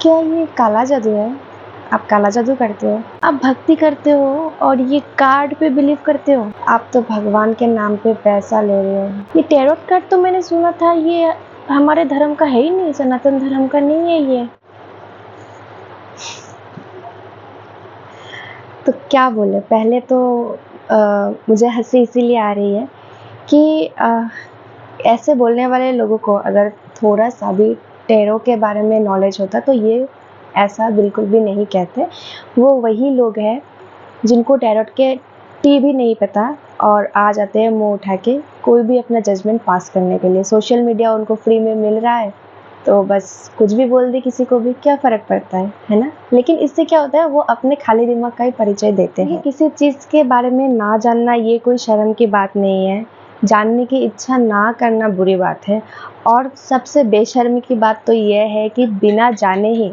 क्या ये काला जादू है? आप काला जादू करते हो, आप भक्ति करते हो और ये कार्ड पे बिलीव करते हो। आप तो भगवान के नाम पे पैसा ले रहे हो। ये टैरोट कार्ड तो मैंने सुना था ये हमारे धर्म का है ही नहीं, सनातन धर्म का नहीं है ये। तो क्या बोले, पहले तो मुझे हंसी इसीलिए आ रही है कि ऐसे बोलने वाले लोगों को अगर थोड़ा सा भी टैरो के बारे में नॉलेज होता तो ये ऐसा बिल्कुल भी नहीं कहते। वो वही लोग हैं जिनको टैरोट के टी भी नहीं पता और आ जाते हैं मुंह उठा के कोई भी अपना जजमेंट पास करने के लिए। सोशल मीडिया उनको फ्री में मिल रहा है तो बस कुछ भी बोल दे किसी को भी, क्या फ़र्क पड़ता है ना। लेकिन इससे क्या होता है, वो अपने खाली दिमाग का ही परिचय देते हैं। किसी चीज़ के बारे में ना जानना ये कोई शर्म की बात नहीं है, जानने की इच्छा ना करना बुरी बात है। और सबसे बेशर्मी की बात तो यह है कि बिना जाने ही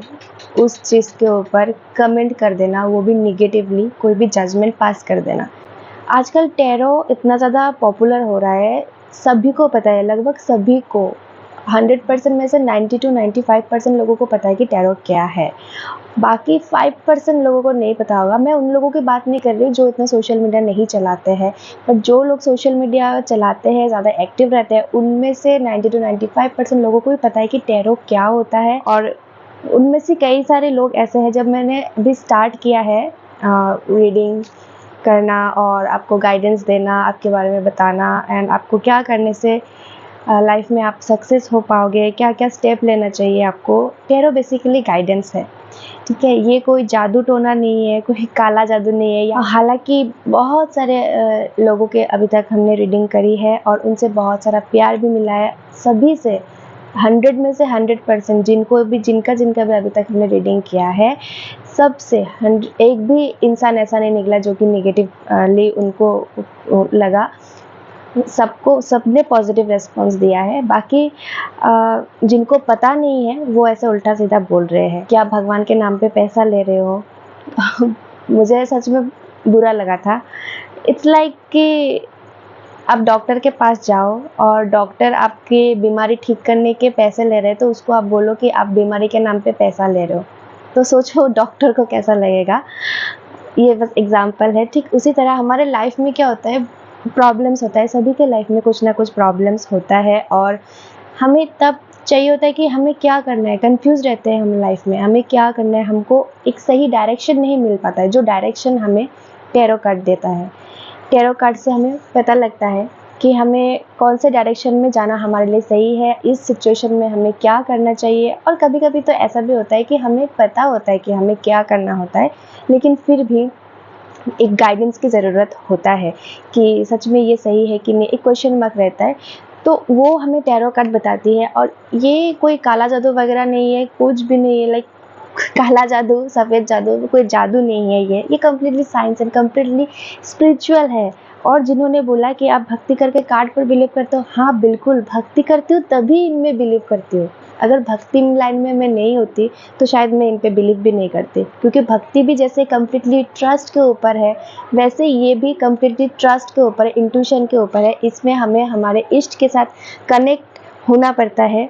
उस चीज़ के ऊपर कमेंट कर देना, वो भी निगेटिवली, कोई भी जजमेंट पास कर देना। आजकल टैरो इतना ज़्यादा पॉपुलर हो रहा है, सभी को पता है, लगभग सभी को 100% में से 90 to 95% लोगों को पता है कि टैरो क्या है। बाकी 5% लोगों को नहीं पता होगा। मैं उन लोगों की बात नहीं कर रही जो इतना सोशल मीडिया नहीं चलाते हैं, पर जो लोग सोशल मीडिया चलाते हैं, ज़्यादा एक्टिव रहते हैं, उनमें से 90 to 95% लोगों को भी पता है कि टैरो क्या होता है। और उनमें से कई सारे लोग ऐसे हैं, जब मैंने अभी स्टार्ट किया है रीडिंग करना और आपको गाइडेंस देना, आपके बारे में बताना एंड आपको क्या करने से लाइफ में आप सक्सेस हो पाओगे, क्या क्या स्टेप लेना चाहिए आपको। टैरो बेसिकली गाइडेंस है, ठीक है। ये कोई जादू टोना नहीं है, कोई काला जादू नहीं है। हालांकि बहुत सारे लोगों के अभी तक हमने रीडिंग करी है और उनसे बहुत सारा प्यार भी मिला है। सभी से 100 में से 100% जिनका भी अभी तक हमने रीडिंग किया है, सबसे एक भी इंसान ऐसा नहीं निकला जो कि नेगेटिवली उनको लगा। सबने पॉजिटिव रेस्पॉन्स दिया है। बाकी जिनको पता नहीं है वो ऐसे उल्टा सीधा बोल रहे हैं कि आप भगवान के नाम पे पैसा ले रहे हो। मुझे सच में बुरा लगा था। इट्स लाइक कि आप डॉक्टर के पास जाओ और डॉक्टर आपकी बीमारी ठीक करने के पैसे ले रहे हैं, तो उसको आप बोलो कि आप बीमारी के नाम पे पैसा ले रहे हो, तो सोचो डॉक्टर को कैसा लगेगा। ये बस एग्जाम्पल है। ठीक उसी तरह हमारे लाइफ में क्या होता है, प्रॉब्लम्स होता है। सभी के लाइफ में कुछ ना कुछ प्रॉब्लम्स होता है और हमें तब चाहिए होता है कि हमें क्या करना है। कंफ्यूज रहते हैं हम लाइफ में, हमें क्या करना है, हमको एक सही डायरेक्शन नहीं मिल पाता है, जो डायरेक्शन हमें टैरो कार्ड देता है। टैरो कार्ड से हमें पता लगता है कि हमें कौन से डायरेक्शन में जाना हमारे लिए सही है, इस सिचुएशन में हमें क्या करना चाहिए। और कभी कभी तो ऐसा भी होता है कि हमें पता होता है कि हमें क्या करना होता है, लेकिन फिर भी एक गाइडेंस की ज़रूरत होता है कि सच में ये सही है कि नहीं, एक क्वेश्चन मार्क रहता है। तो वो हमें टैरो कार्ड बताती है। और ये कोई काला जादू वगैरह नहीं है, कुछ भी नहीं है। लाइक काला जादू, सफ़ेद जादू, कोई जादू नहीं है। ये completely science and completely spiritual है। और जिन्होंने बोला कि आप भक्ति करके कार्ड पर बिलीव करते हो, हाँ बिल्कुल भक्ति करती हूँ तभी इनमें बिलीव करती हूँ। अगर भक्ति लाइन में मैं नहीं होती तो शायद मैं इन पे बिलीव भी नहीं करती, क्योंकि भक्ति भी जैसे कम्प्लीटली ट्रस्ट के ऊपर है, वैसे ये भी कम्प्लीटली ट्रस्ट के ऊपर है, इंट्यूशन के ऊपर है। इसमें हमें हमारे इष्ट के साथ कनेक्ट होना पड़ता है।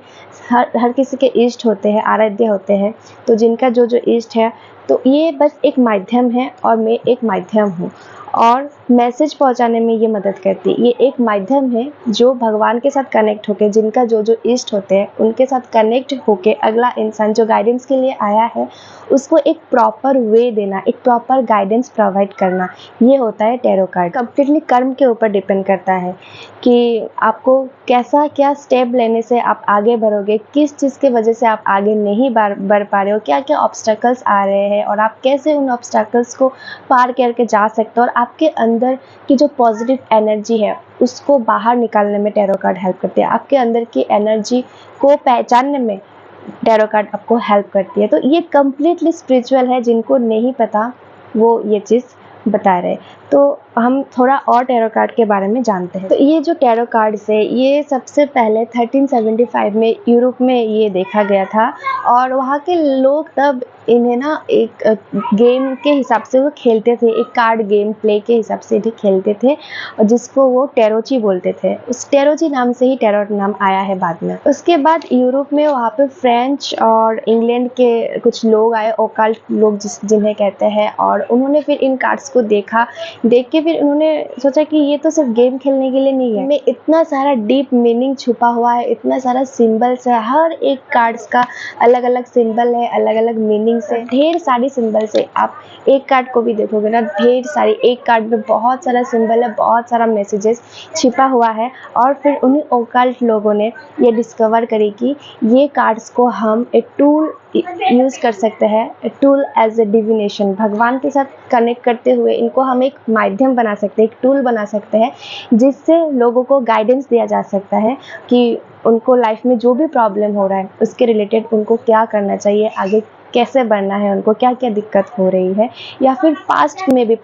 हर किसी के इष्ट होते हैं, आराध्य होते हैं, तो जिनका जो इष्ट है, तो ये बस एक माध्यम है और मैं एक माध्यम हूँ और मैसेज पहुंचाने में ये मदद करती है। ये एक माध्यम है जो भगवान के साथ कनेक्ट होके, जिनका जो इष्ट होते हैं उनके साथ कनेक्ट होके अगला इंसान जो गाइडेंस के लिए आया है उसको एक प्रॉपर वे देना, एक प्रॉपर गाइडेंस प्रोवाइड करना, ये होता है टैरो कार्ड। कम्प्लीटली कर्म के ऊपर डिपेंड करता है कि आपको कैसा क्या स्टेप लेने से आप आगे बढ़ोगे, किस चीज़ की वजह से आप आगे नहीं बढ़ पा रहे हो, क्या क्या ऑब्स्टैकल्स आ रहे हैं और आप कैसे उन ऑब्स्टैकल्स को पार करके जा सकते हो। और आपके अंदर की जो पॉजिटिव एनर्जी है उसको बाहर निकालने में टैरो कार्ड हेल्प करती है। आपके अंदर की एनर्जी को पहचानने में टैरो कार्ड आपको हेल्प करती है। तो ये कम्प्लीटली स्पिरिचुअल है, जिनको नहीं पता वो ये चीज़ बता रहे। तो हम थोड़ा और टैरो कार्ड के बारे में जानते हैं। तो ये जो टैरो कार्ड्स है, ये सबसे पहले 1375 में यूरोप में ये देखा गया था, और वहाँ के लोग तब इन्हें ना एक गेम के हिसाब से वो खेलते थे, एक कार्ड गेम प्ले के हिसाब से इन्हें खेलते थे, और जिसको वो टैरोची बोलते थे। उस टैरोची नाम से ही टैरो नाम आया है बाद में। उसके बाद यूरोप में वहाँ पे फ्रेंच और इंग्लैंड के कुछ लोग आए, ओकल्ट लोग जिन्हें कहते हैं, और उन्होंने फिर इन कार्ड्स को देख के फिर उन्होंने सोचा कि ये तो सिर्फ गेम खेलने के लिए नहीं है, इनमें इतना सारा डीप मीनिंग छुपा हुआ है, इतना सारा सिंबल्स है, हर एक कार्ड्स का अलग अलग सिंबल है, अलग अलग मीनिंग्स है, ढेर सारी सिंबल्स है। आप एक कार्ड को भी देखोगे ना, ढेर सारी, एक कार्ड में बहुत सारा सिंबल है, बहुत सारा मैसेजेस छिपा हुआ है। और फिर उन्हीं ओकल्ट लोगों ने ये डिस्कवर करी कि ये कार्ड्स को हम एक टूल यूज़ कर सकते हैं, टूल एज ए डिविनेशन, भगवान के साथ कनेक्ट करते हुए इनको हम एक माध्यम बना सकते हैं, एक टूल बना सकते हैं, जिससे लोगों को गाइडेंस दिया जा सकता है कि उनको लाइफ में जो भी प्रॉब्लम हो रहा है उसके रिलेटेड उनको क्या करना चाहिए, आगे कैसे बढ़ना है, उनको क्या क्या दिक्कत हो रही है, या फिर पास्ट में भी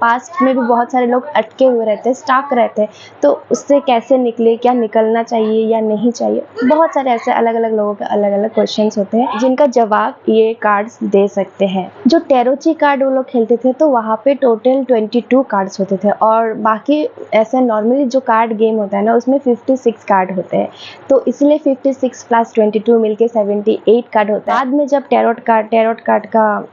बहुत सारे लोग अटके हुए रहते हैं, स्टक रहते हैं, तो उससे कैसे निकले, क्या निकलना चाहिए या नहीं चाहिए। बहुत सारे ऐसे अलग अलग लोगों के अलग अलग क्वेश्चंस होते हैं जिनका जवाब ये कार्ड्स दे सकते हैं। जो टैरोची कार्ड वो लोग खेलते थे तो वहाँ पे टोटल 22 कार्ड्स होते थे, और बाकी ऐसे नॉर्मली जो कार्ड गेम होता है ना उसमें 56 कार्ड होते हैं, तो इसलिए 56 + 22 मिलके 78 कार्ड होता है। बाद में जब टैरोट कार्ड का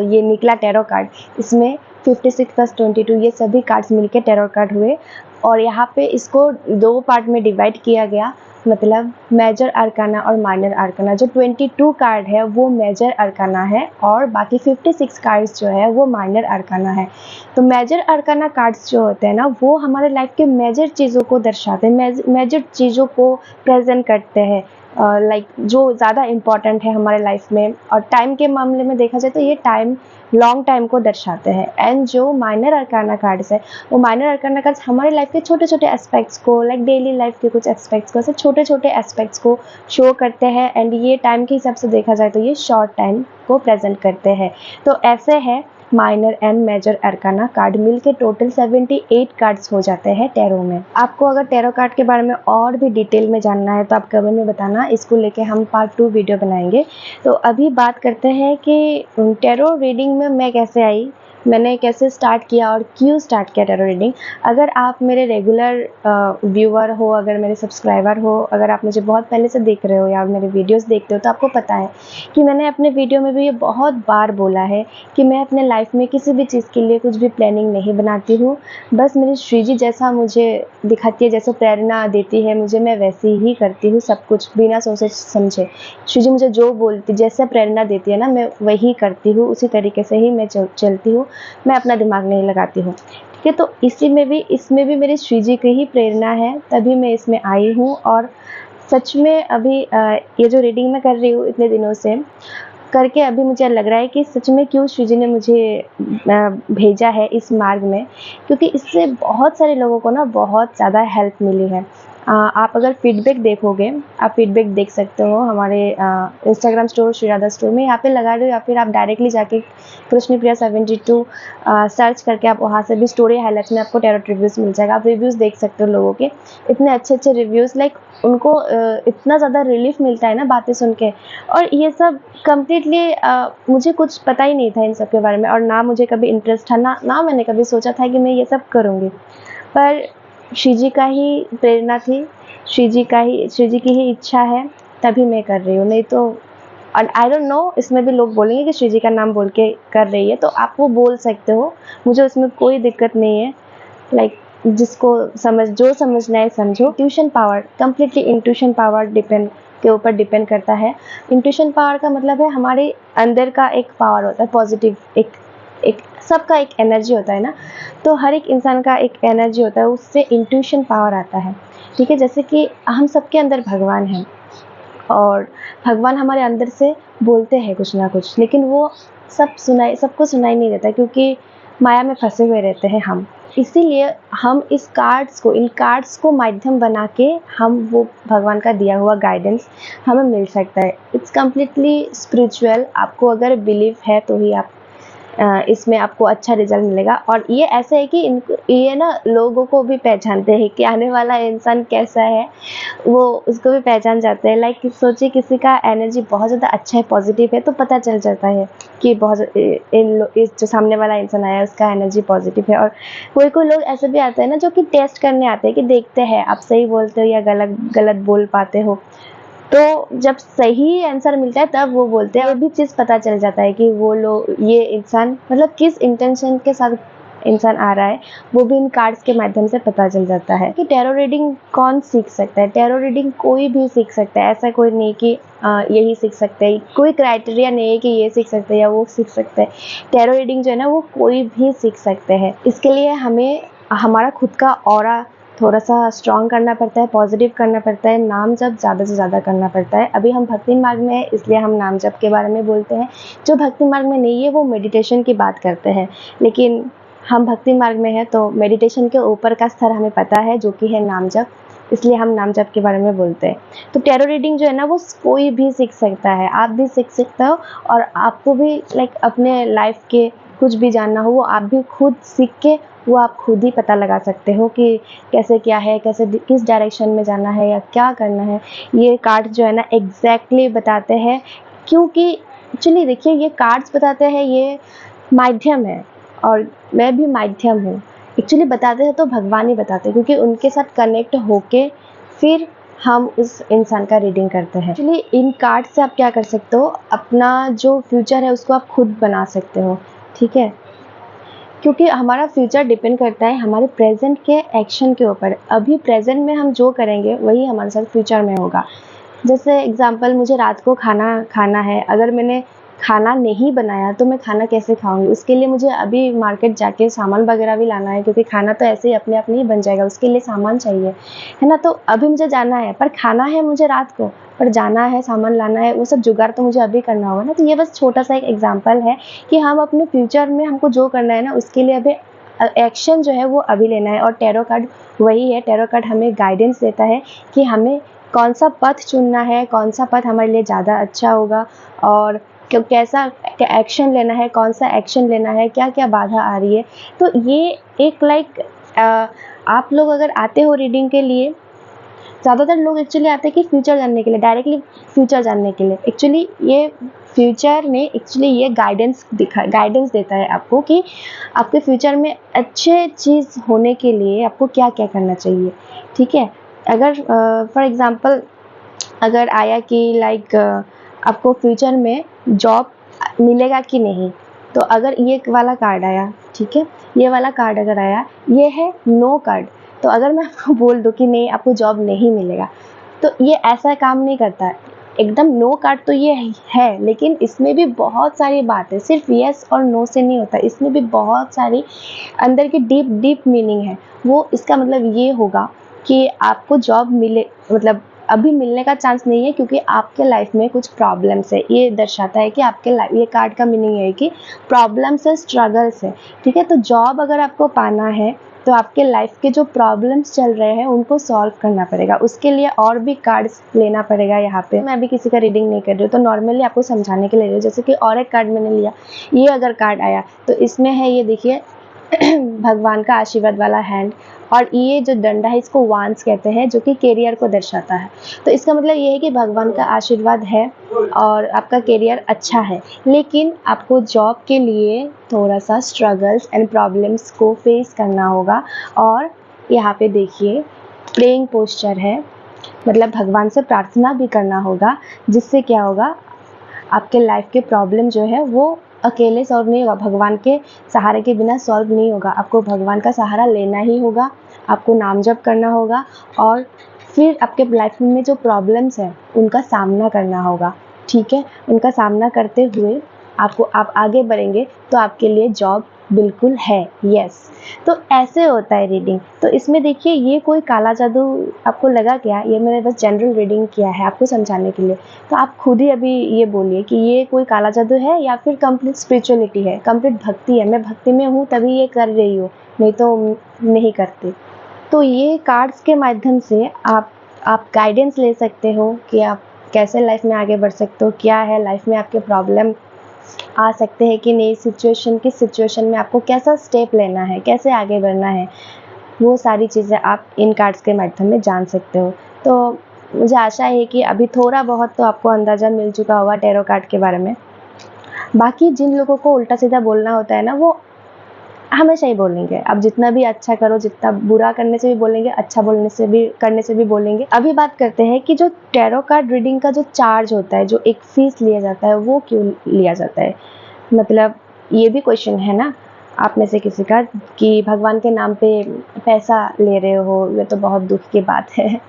ये निकला टैरो कार्ड, इसमें 56 + 22 ये सभी कार्ड्स मिलके टैरो कार्ड हुए, और यहाँ पे इसको 2 पार्ट में डिवाइड किया गया, मतलब मेजर अरकाना और माइनर अरकाना। जो 22 कार्ड है वो मेजर अरकाना है, और बाकी 56 कार्ड्स जो है वो माइनर अरकाना है। तो मेजर अरकाना कार्ड्स जो होते हैं ना वो हमारे लाइफ के मेजर चीज़ों को दर्शाते हैं, मेजर चीज़ों को प्रेजेंट करते हैं, लाइक जो ज़्यादा इम्पॉर्टेंट है हमारे लाइफ में। और टाइम के मामले में देखा जाए तो ये लॉन्ग टाइम को दर्शाते हैं। एंड जो माइनर अरकाना कार्ड्स है, वो माइनर अरकाना कार्ड्स हमारे लाइफ के छोटे छोटे एस्पेक्ट्स को, लाइक डेली लाइफ के कुछ एस्पेक्ट्स को, ऐसे छोटे छोटे एस्पेक्ट्स को शो करते हैं। एंड ये टाइम के हिसाब से देखा जाए तो ये शॉर्ट टाइम को प्रेजेंट करते हैं। तो ऐसे है minor and major arcana card मिलके टोटल 78 कार्ड्स हो जाते हैं टैरो में। आपको अगर टैरो कार्ड के बारे में और भी डिटेल में जानना है तो आप कमेंट में बताना, इसको लेके हम पार्ट 2 वीडियो बनाएंगे। तो अभी बात करते हैं कि टैरो रीडिंग में मैं कैसे आई, मैंने कैसे स्टार्ट किया और क्यों स्टार्ट किया टैरो रीडिंग। अगर आप मेरे रेगुलर व्यूअर हो, अगर मेरे सब्सक्राइबर हो, अगर आप मुझे बहुत पहले से देख रहे हो या मेरे वीडियोस देखते हो, तो आपको पता है कि मैंने अपने वीडियो में भी ये बहुत बार बोला है कि मैं अपने लाइफ में किसी भी चीज़ के लिए कुछ भी प्लानिंग नहीं बनाती हूँ। बस मेरी श्रीजी जैसा मुझे दिखाती है, जैसे प्रेरणा देती है मुझे, मैं वैसे ही करती हूँ सब कुछ बिना सोचे समझे। श्रीजी मुझे जो बोलती, जैसे प्रेरणा देती है ना, मैं वही करती हूँ, उसी तरीके से ही मैं चलती हूँ, मैं अपना दिमाग नहीं लगाती हूँ। ठीक है, तो इसमें भी मेरी श्रीजी की ही प्रेरणा है, तभी मैं इसमें आई हूँ। और सच में अभी ये जो रीडिंग मैं कर रही हूँ इतने दिनों से करके, अभी मुझे लग रहा है कि सच में क्यों श्रीजी ने मुझे भेजा है इस मार्ग में, क्योंकि इससे बहुत सारे लोगों को ना बहुत ज़्यादा हेल्प मिली है। आप अगर फीडबैक देखोगे, आप फीडबैक देख सकते हो हमारे Instagram store Shri Radha store में, यहाँ पे लगा रहे हो, या फिर आप डायरेक्टली जाके कृष्णप्रिया 72 सर्च करके आप वहाँ से भी स्टोरी हाईलाइट्स में आपको टैरो रिव्यूज़ मिल जाएगा। आप रिव्यूज़ देख सकते हो लोगों के, इतने अच्छे अच्छे रिव्यूज़, लाइक उनको इतना ज़्यादा रिलीफ मिलता है ना बातें सुन के। और ये सब कम्प्लीटली मुझे कुछ पता ही नहीं था इन सब के बारे में, और ना मुझे कभी इंटरेस्ट था, ना मैंने कभी सोचा था कि मैं ये सब करूँगी। पर श्रीजी का ही प्रेरणा थी, श्रीजी की ही इच्छा है, तभी मैं कर रही हूँ। नहीं तो आई डोंट नो, इसमें भी लोग बोलेंगे कि श्रीजी का नाम बोल के कर रही है, तो आप वो बोल सकते हो, मुझे उसमें कोई दिक्कत नहीं है। लाइक जिसको जो समझना है समझो। Intuition power, completely intuition power के ऊपर डिपेंड करता है। इंट्यूशन पावर का मतलब है हमारे अंदर का एक पावर होता है, पॉजिटिव, एक सबका एक एनर्जी होता है ना, तो हर एक इंसान का एक एनर्जी होता है, उससे इंट्यूशन पावर आता है। ठीक है, जैसे कि हम सबके अंदर भगवान हैं, और भगवान हमारे अंदर से बोलते हैं कुछ ना कुछ, लेकिन वो सबको सुनाई नहीं देता, क्योंकि माया में फंसे हुए रहते हैं हम। इसीलिए हम इन कार्ड्स को माध्यम बना के हम वो भगवान का दिया हुआ गाइडेंस हमें मिल सकता है। It's completely spiritual. आपको अगर बिलीव है तो ही आप इसमें आपको अच्छा रिजल्ट मिलेगा। और ये ऐसा है कि ये ना लोगों को भी पहचानते हैं कि आने वाला इंसान कैसा है, वो उसको भी पहचान जाते हैं। लाइक सोचिए किसी का एनर्जी बहुत ज़्यादा अच्छा है, पॉजिटिव है, तो पता चल जाता है कि इस जो सामने वाला इंसान आया है उसका एनर्जी पॉजिटिव है। और कोई कोई लोग ऐसे भी आते हैं ना जो कि टेस्ट करने आते हैं कि देखते हैं आप सही बोलते हो या गलत गलत बोल पाते हो। तो जब सही आंसर मिलता है तब वो बोलते हैं। ये भी चीज़ पता चल जाता है कि वो लोग ये इंसान मतलब किस इंटेंशन के साथ इंसान आ रहा है, वो भी इन कार्ड्स के माध्यम से पता चल जाता है। कि टैरो रीडिंग कौन सीख सकता है? टैरो रीडिंग कोई भी सीख सकता है, ऐसा कोई नहीं कि यही सीख सकते हैं। कोई क्राइटेरिया नहीं है कि ये सीख सकते हैं या वो सीख सकते हैं। टैरो रीडिंग जो है ना वो कोई भी सीख सकते हैं। इसके लिए हमें हमारा खुद का ऑरा थोड़ा सा स्ट्रॉन्ग करना पड़ता है, पॉजिटिव करना पड़ता है, नाम जप ज़्यादा से ज़्यादा करना पड़ता है। अभी हम भक्ति मार्ग में हैं इसलिए हम नाम जप के बारे में बोलते हैं। जो भक्ति मार्ग में नहीं है वो मेडिटेशन की बात करते हैं, लेकिन हम भक्ति मार्ग में हैं तो मेडिटेशन के ऊपर का स्तर हमें पता है जो कि है नाम जप, इसलिए हम नाम जप के बारे में बोलते हैं। तो टैरो रीडिंग जो है ना वो कोई भी सीख सकता है, आप भी सीख सकते हो। और आपको भी लाइक अपने लाइफ के कुछ भी जानना हो वो आप भी खुद सीख के वो आप खुद ही पता लगा सकते हो कि कैसे क्या है, कैसे किस डायरेक्शन में जाना है या क्या करना है। ये कार्ड जो है ना एग्जैक्टली बताते हैं, क्योंकि एक्चुअली देखिए ये कार्ड्स बताते हैं, ये माध्यम है और मैं भी माध्यम हूँ। एक्चुअली बताते हैं तो भगवान ही बताते हैं, क्योंकि उनके साथ कनेक्ट होके फिर हम उस इंसान का रीडिंग करते हैं। एक्चुअली इन कार्ड से आप क्या कर सकते हो, अपना जो फ्यूचर है उसको आप खुद बना सकते हो, ठीक है। क्योंकि हमारा फ्यूचर डिपेंड करता है हमारे प्रेजेंट के एक्शन के ऊपर। अभी प्रेजेंट में हम जो करेंगे वही हमारे साथ फ्यूचर में होगा। जैसे एग्जांपल, मुझे रात को खाना खाना है, अगर मैंने खाना नहीं बनाया तो मैं खाना कैसे खाऊंगी? उसके लिए मुझे अभी मार्केट जाके सामान वगैरह भी लाना है, क्योंकि खाना तो ऐसे ही अपने आप नहीं बन जाएगा, उसके लिए सामान चाहिए, है ना। तो अभी मुझे जाना है, पर खाना है मुझे रात को, पर जाना है, सामान लाना है, वो सब जुगाड़ तो मुझे अभी करना होगा ना। तो ये बस छोटा सा एक एग्जाम्पल है कि हम अपने फ्यूचर में हमको जो करना है ना उसके लिए अभी एक्शन जो है वो अभी लेना है। और टैरो कार्ड वही है, टैरो कार्ड हमें गाइडेंस देता है कि हमें कौन सा पथ चुनना है, कौन सा पथ हमारे लिए ज़्यादा अच्छा होगा और कैसा एक्शन लेना है, कौन सा एक्शन लेना है, क्या क्या बाधा आ रही है। तो ये एक लाइक आप लोग अगर आते हो रीडिंग के लिए, ज़्यादातर लोग एक्चुअली आते हैं कि फ्यूचर जानने के लिए, डायरेक्टली फ्यूचर जानने के लिए। एक्चुअली ये फ्यूचर में एक्चुअली ये गाइडेंस देता है आपको कि आपके फ्यूचर में अच्छे चीज़ होने के लिए आपको क्या क्या करना चाहिए, ठीक है। अगर फॉर एग्ज़ाम्पल अगर आया कि लाइक आपको फ्यूचर में जॉब मिलेगा कि नहीं, तो अगर ये वाला कार्ड आया, ठीक है, ये वाला कार्ड अगर आया, ये है नो कार्ड। तो अगर मैं आपको बोल दूँ कि नहीं आपको जॉब नहीं मिलेगा, तो ये ऐसा काम नहीं करता है। एकदम नो कार्ड तो ये है, लेकिन इसमें भी बहुत सारी बातें, सिर्फ यस और नो से नहीं होता, इसमें भी बहुत सारी अंदर की डीप डीप मीनिंग है। वो इसका मतलब ये होगा कि आपको जॉब मिले, मतलब अभी मिलने का चांस नहीं है, क्योंकि आपके लाइफ में कुछ प्रॉब्लम्स है। ये दर्शाता है कि आपके लाइफ, ये कार्ड का मीनिंग है कि प्रॉब्लम्स है, स्ट्रगल्स है, ठीक है। तो जॉब अगर आपको पाना है तो आपके लाइफ के जो प्रॉब्लम्स चल रहे हैं उनको सॉल्व करना पड़ेगा, उसके लिए और भी कार्ड्स लेना पड़ेगा। यहाँ पे मैं अभी किसी का रीडिंग नहीं कर रही हूँ, तो नॉर्मली आपको समझाने के लिए ले रही हूँ। जैसे कि और एक कार्ड मैंने लिया, ये अगर कार्ड आया तो इसमें है, ये देखिए भगवान का आशीर्वाद वाला हैंड, और ये जो डंडा है इसको वांस कहते हैं, जो कि कैरियर को दर्शाता है। तो इसका मतलब ये है कि भगवान का आशीर्वाद है और आपका कैरियर अच्छा है, लेकिन आपको जॉब के लिए थोड़ा सा स्ट्रगल्स एंड प्रॉब्लम्स को फेस करना होगा। और यहाँ पे देखिए प्रेइंग पोस्चर है, मतलब भगवान से प्रार्थना भी करना होगा, जिससे क्या होगा, आपके लाइफ के प्रॉब्लम जो है वो अकेले सॉल्व नहीं होगा, भगवान के सहारे के बिना सॉल्व नहीं होगा। आपको भगवान का सहारा लेना ही होगा, आपको नाम जप करना होगा, और फिर आपके लाइफ में जो प्रॉब्लम्स हैं उनका सामना करना होगा, ठीक है। उनका सामना करते हुए आप आगे बढ़ेंगे तो आपके लिए जॉब बिल्कुल है, यस। तो ऐसे होता है रीडिंग। तो इसमें देखिए ये कोई काला जादू आपको लगा क्या? ये मैंने बस जनरल रीडिंग किया है आपको समझाने के लिए। तो आप खुद ही अभी ये बोलिए कि ये कोई काला जादू है या फिर कंप्लीट स्पिरिचुअलिटी है, कंप्लीट भक्ति है। मैं भक्ति में हूँ तभी ये कर रही हूँ, नहीं तो नहीं करती। तो ये कार्ड्स के माध्यम से आप गाइडेंस ले सकते हो कि आप कैसे लाइफ में आगे बढ़ सकते हो, क्या है लाइफ में आपके प्रॉब्लम, आ सकते हैं कि नहीं सिचुएशन, किस सिचुएशन में आपको कैसा स्टेप लेना है, कैसे आगे बढ़ना है, वो सारी चीज़ें आप इन कार्ड्स के माध्यम में जान सकते हो। तो मुझे आशा है कि अभी थोड़ा बहुत तो आपको अंदाज़ा मिल चुका होगा टैरो कार्ड के बारे में। बाकी जिन लोगों को उल्टा-सीधा बोलना होता है ना, वो हमेशा ही बोलेंगे। आप जितना भी अच्छा करो, जितना बुरा करने से भी बोलेंगे, अच्छा बोलने से भी करने से भी बोलेंगे। अभी बात करते हैं कि जो टैरो कार्ड रीडिंग का जो चार्ज होता है, जो एक फ़ीस लिया जाता है, वो क्यों लिया जाता है? मतलब ये भी क्वेश्चन है ना आप में से किसी का कि भगवान के नाम पे पैसा ले रहे हो, ये तो बहुत दुःख की बात है।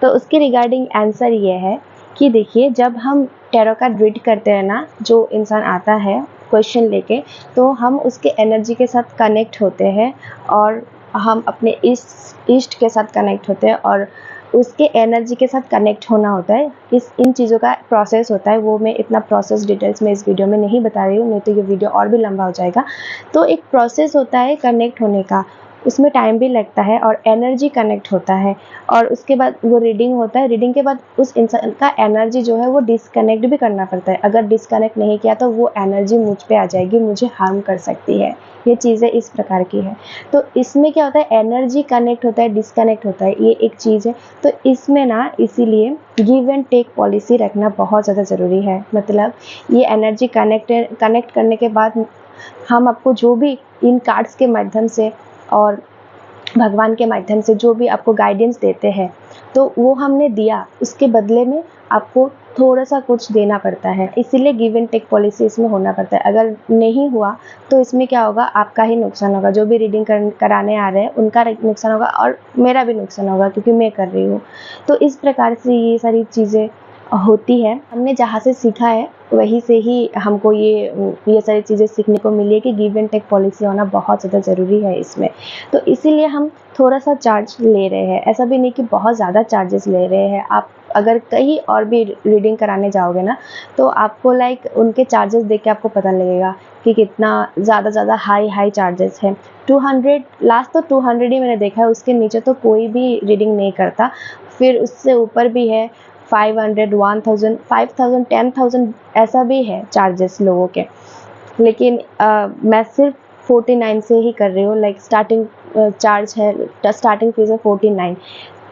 तो उसके रिगार्डिंग आंसर ये है कि देखिए, जब हम टैरो कार्ड रीड करते हैं ना, जो इंसान आता है क्वेश्चन लेके, तो हम उसके एनर्जी के साथ कनेक्ट होते हैं और हम अपने इष्ट के साथ कनेक्ट होते हैं और उसके एनर्जी के साथ कनेक्ट होना होता है। इन चीज़ों का प्रोसेस होता है, वो मैं इतना प्रोसेस डिटेल्स में इस वीडियो में नहीं बता रही हूँ, नहीं तो ये वीडियो और भी लंबा हो जाएगा। तो एक प्रोसेस होता है कनेक्ट होने का, उसमें टाइम भी लगता है और एनर्जी कनेक्ट होता है और उसके बाद वो रीडिंग होता है। रीडिंग के बाद उस इंसान का एनर्जी जो है वो डिस्कनेक्ट भी करना पड़ता है। अगर डिस्कनेक्ट नहीं किया तो वो एनर्जी मुझ पे आ जाएगी, मुझे हार्म कर सकती है। ये चीज़ें इस प्रकार की है। तो इसमें क्या होता है, एनर्जी कनेक्ट होता है, डिस्कनेक्ट होता है, ये एक चीज़ है। तो इसमें ना इसीलिए गिव एंड टेक पॉलिसी रखना बहुत ज़्यादा ज़रूरी है। मतलब ये एनर्जी कनेक्ट करने के बाद हम आपको जो भी इन कार्ड्स के माध्यम से और भगवान के माध्यम से जो भी आपको गाइडेंस देते हैं, तो वो हमने दिया, उसके बदले में आपको थोड़ा-सा कुछ देना पड़ता है। इसीलिए गिव एंड टेक पॉलिसी इसमें होना पड़ता है। अगर नहीं हुआ तो इसमें क्या होगा, आपका ही नुकसान होगा। जो भी रीडिंग कराने आ रहे हैं उनका नुकसान होगा और मेरा भी नुकसान होगा क्योंकि मैं कर रही हूँ। तो इस प्रकार से ये सारी चीज़ें होती है। हमने जहाँ से सीखा है वहीं से ही हमको ये सारी चीज़ें सीखने को मिली है कि गिव एंड टेक पॉलिसी होना बहुत ज़्यादा ज़रूरी है इसमें। तो इसीलिए हम थोड़ा-सा चार्ज ले रहे हैं। ऐसा भी नहीं कि बहुत ज़्यादा चार्जेस ले रहे हैं। आप अगर कहीं और भी रीडिंग कराने जाओगे ना, तो आपको लाइक उनके चार्जेस देख के आपको पता लगेगा कि कितना ज़्यादा हाई चार्जेस हैं। 200 लास्ट तो 200 ही मैंने देखा है, उसके नीचे तो कोई भी रीडिंग नहीं करता। फिर उससे ऊपर भी है 500, 1000, 5000, 10,000 ऐसा भी है चार्जेस लोगों के। लेकिन मैं सिर्फ 49 से ही कर रही हूँ, लाइक स्टार्टिंग चार्ज है, स्टार्टिंग फीस है 49,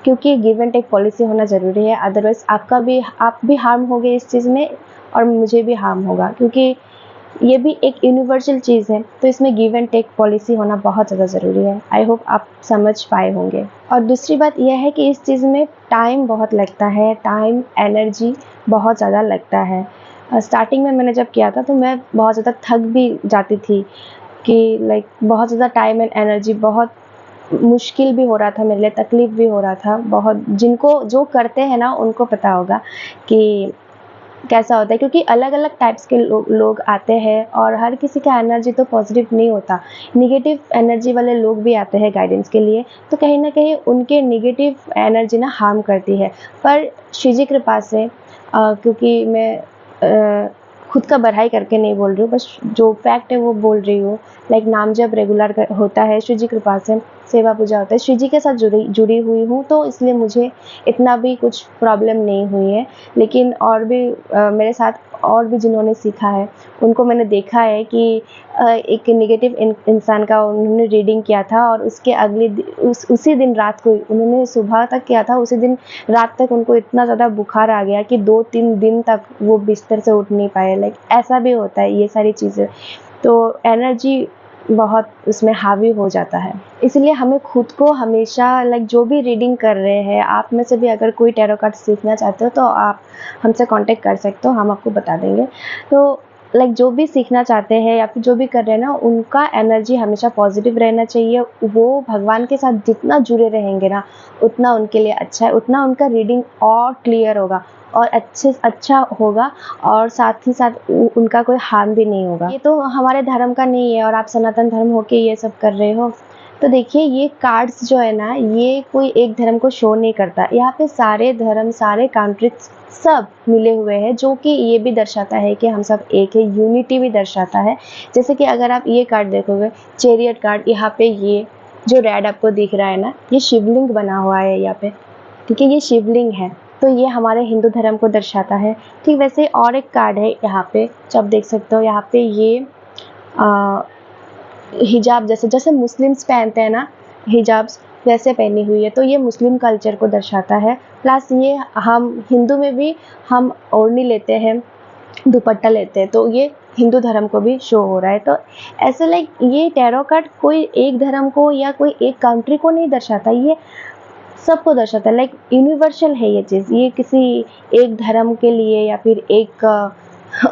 क्योंकि गिव एंड टेक पॉलिसी होना ज़रूरी है। अदरवाइज़ आप भी हार्म होगे इस चीज़ में और मुझे भी हार्म होगा, क्योंकि ये भी एक यूनिवर्सल चीज़ है। तो इसमें गिव एंड टेक पॉलिसी होना बहुत ज़्यादा ज़रूरी है। आई होप आप समझ पाए होंगे। और दूसरी बात यह है कि इस चीज़ में टाइम बहुत लगता है, टाइम, एनर्जी बहुत ज़्यादा लगता है। स्टार्टिंग में मैंने जब किया था तो मैं बहुत ज़्यादा थक भी जाती थी कि लाइक बहुत ज़्यादा टाइम एंड एनर्जी, बहुत मुश्किल भी हो रहा था मेरे लिए, तकलीफ़ भी हो रहा था बहुत। जिनको जो करते हैं ना उनको पता होगा कि कैसा होता है, क्योंकि अलग-अलग टाइप्स के लोग आते हैं और हर किसी का एनर्जी तो पॉजिटिव नहीं होता। नेगेटिव एनर्जी वाले लोग भी आते हैं गाइडेंस के लिए, तो कहीं न कहीं उनके नेगेटिव एनर्जी ना हार्म करती है। पर शिव जी कृपा से क्योंकि मैं खुद का बढ़ाई करके नहीं बोल रही हूँ, बस जो फैक्ट है वो बोल रही हूँ। लाइक नाम जब रेगुलर होता है, शिव जी कृपा से सेवा पूजा होता है, शिव जी के साथ जुड़ी हुई हूँ, तो इसलिए मुझे इतना भी कुछ प्रॉब्लम नहीं हुई है। लेकिन और भी मेरे साथ और भी जिन्होंने सीखा है, उनको मैंने देखा है कि एक नेगेटिव इंसान का उन्होंने रीडिंग किया था और उसके उसी दिन रात को उन्होंने सुबह तक किया था, उसी दिन रात तक उनको इतना ज़्यादा बुखार आ गया कि 2-3 दिन तक वो बिस्तर से उठ नहीं पाए। लाइक ऐसा भी होता है, ये सारी चीज़ें। तो एनर्जी बहुत उसमें हावी हो जाता है। इसलिए हमें खुद को हमेशा लाइक जो भी रीडिंग कर रहे हैं, आप में से भी अगर कोई टैरो कार्ड सीखना चाहते हो तो आप हमसे कांटेक्ट कर सकते हो, हम आपको बता देंगे। तो लाइक जो भी सीखना चाहते हैं या फिर जो भी कर रहे हैं ना, उनका एनर्जी हमेशा पॉजिटिव रहना चाहिए। वो भगवान के साथ जितना जुड़े रहेंगे ना, उतना उनके लिए अच्छा है, उतना उनका रीडिंग और क्लियर होगा और अच्छा होगा और साथ ही साथ उनका कोई हार्म भी नहीं होगा। ये तो हमारे धर्म का नहीं है और आप सनातन धर्म होके ये सब कर रहे हो। तो देखिए, ये कार्ड्स जो है ना, ये कोई एक धर्म को शो नहीं करता। यहाँ पे सारे धर्म, सारे कंट्रीज सब मिले हुए हैं, जो कि ये भी दर्शाता है कि हम सब एक है, यूनिटी भी दर्शाता है। जैसे कि अगर आप ये कार्ड देखोगे, चैरियट कार्ड, यहाँ पे ये जो रेड आपको दिख रहा है ना, ये शिवलिंग बना हुआ है यहाँ पे, ठीक है, ये शिवलिंग है। तो ये हमारे हिंदू धर्म को दर्शाता है। ठीक वैसे और एक कार्ड है यहाँ पे, जो आप देख सकते हो यहाँ पे ये हिजाब जैसे मुस्लिम्स पहनते हैं ना हिजाब्स, वैसे पहनी हुई है, तो ये मुस्लिम कल्चर को दर्शाता है। प्लस ये हम हिंदू में भी हम ओढ़नी लेते हैं, दुपट्टा लेते हैं, तो ये हिंदू धर्म को भी शो हो रहा है। तो ऐसे लाइक ये टैरो कार्ड कोई एक धर्म को या कोई एक कंट्री को नहीं दर्शाता, ये सबको दर्शाता है। लाइक यूनिवर्सल है ये चीज़, ये किसी एक धर्म के लिए या फिर एक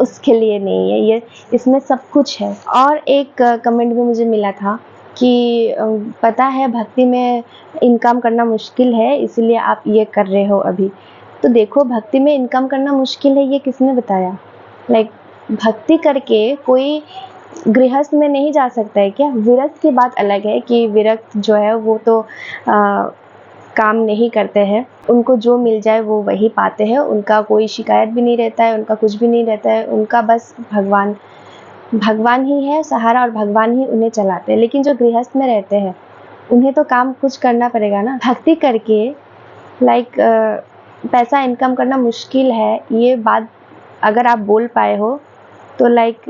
उसके लिए नहीं है, ये इसमें सब कुछ है। और एक कमेंट भी मुझे मिला था कि पता है भक्ति में इनकम करना मुश्किल है, इसलिए आप ये कर रहे हो अभी। तो देखो भक्ति में इनकम करना मुश्किल है ये किसने बताया? लाइक भक्ति करके कोई गृहस्थ में नहीं जा सकता है क्या? विरक्त की बात अलग है कि विरक्त जो है वो तो काम नहीं करते हैं, उनको जो मिल जाए वो वही पाते हैं, उनका कोई शिकायत भी नहीं रहता है, उनका कुछ भी नहीं रहता है, उनका बस भगवान ही है सहारा और भगवान ही उन्हें चलाते हैं। लेकिन जो गृहस्थ में रहते हैं उन्हें तो काम कुछ करना पड़ेगा ना। भक्ति करके लाइक पैसा इनकम करना मुश्किल है, ये बात अगर आप बोल पाए हो तो लाइक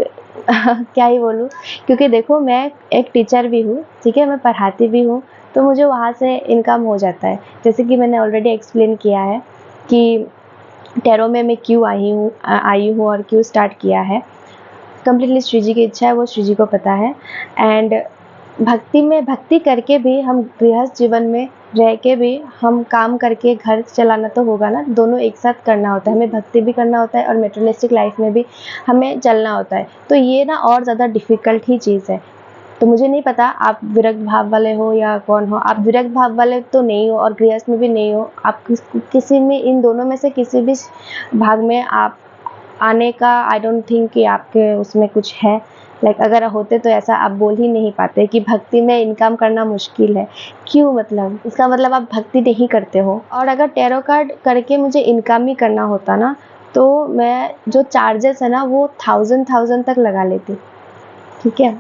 क्या ही बोलूँ, क्योंकि देखो मैं एक टीचर भी हूँ, ठीक है, मैं पढ़ाती भी हूँ, तो मुझे वहाँ से इनकम हो जाता है। जैसे कि मैंने ऑलरेडी एक्सप्लेन किया है कि टैरो में मैं क्यों आई हूँ और क्यों स्टार्ट किया है। कम्प्लीटली श्री जी की इच्छा है, वो श्री जी को पता है। एंड भक्ति करके भी हम गृहस्थ जीवन में रह के भी हम काम करके घर चलाना तो होगा ना, दोनों एक साथ करना होता है, हमें भक्ति भी करना होता है और मेटेरियलिस्टिक लाइफ में भी हमें चलना होता है। तो ये ना और ज़्यादा डिफ़िकल्ट ही चीज़ है। तो मुझे नहीं पता आप विरक्त भाव वाले हो या कौन हो, आप विरक्त भाव वाले तो नहीं हो और गृहस्थ में भी नहीं हो, आप किसी में इन दोनों में से किसी भी भाग में आप आने का आई डोंट थिंक कि आपके उसमें कुछ है। लाइक अगर होते तो ऐसा आप बोल ही नहीं पाते कि भक्ति में इनकम करना मुश्किल है। क्यों? मतलब इसका मतलब आप भक्ति नहीं करते हो। और अगर टैरो कार्ड करके मुझे इनकम ही करना होता ना, तो मैं जो चार्जेस है ना वो 1000 तक लगा लेती, ठीक है।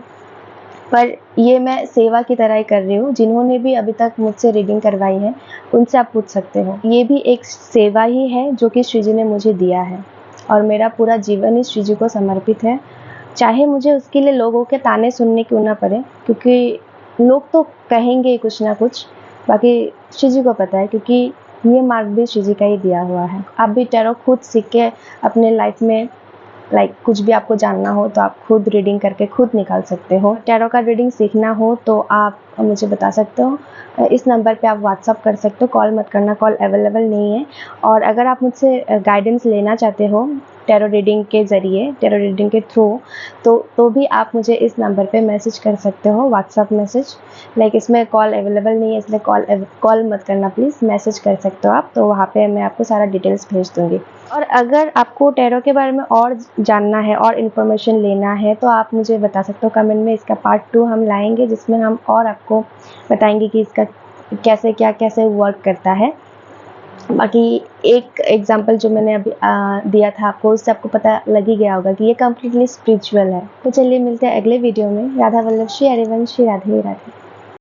पर ये मैं सेवा की तरह ही कर रही हूँ। जिन्होंने भी अभी तक मुझसे रीडिंग करवाई है उनसे आप पूछ सकते हो। ये भी एक सेवा ही है जो कि श्री जी ने मुझे दिया है और मेरा पूरा जीवन ही श्री जी को समर्पित है। चाहे मुझे उसके लिए लोगों के ताने सुनने क्यों ना पड़े, क्योंकि लोग तो कहेंगे कुछ ना कुछ, बाकी श्री जी को पता है, क्योंकि ये मार्ग भी श्री जी का ही दिया हुआ है। आप भी टैरो खुद सीख के अपने लाइफ में लाइक कुछ भी आपको जानना हो तो आप खुद रीडिंग करके खुद निकाल सकते हो। टैरो का रीडिंग सीखना हो तो आप मुझे बता सकते हो, इस नंबर पे आप व्हाट्सअप कर सकते हो, कॉल मत करना, कॉल अवेलेबल नहीं है। और अगर आप मुझसे गाइडेंस लेना चाहते हो टैरो रीडिंग के ज़रिए, टैरो रीडिंग के थ्रू, तो भी आप मुझे इस नंबर पे मैसेज कर सकते हो, व्हाट्सअप मैसेज। लाइक इसमें कॉल अवेलेबल नहीं है, इसलिए कॉल मत करना प्लीज़, मैसेज कर सकते हो आप, तो वहाँ पे मैं आपको सारा डिटेल्स भेज दूँगी। और अगर आपको टैरो के बारे में और जानना है और इन्फॉर्मेशन लेना है तो आप मुझे बता सकते हो कमेंट में। इसका पार्ट 2 हम लाएंगे जिसमें हम और आपको बताएंगे कि इसका कैसे वर्क करता है। बाकी एक एग्जांपल जो मैंने अभी दिया था आपको, उससे आपको पता लग ही गया होगा कि ये कम्प्लीटली स्पिरिचुअल है। तो चलिए मिलते हैं अगले वीडियो में। राधा वल्लभ श्री हरिवंश, श्री राधे राधे।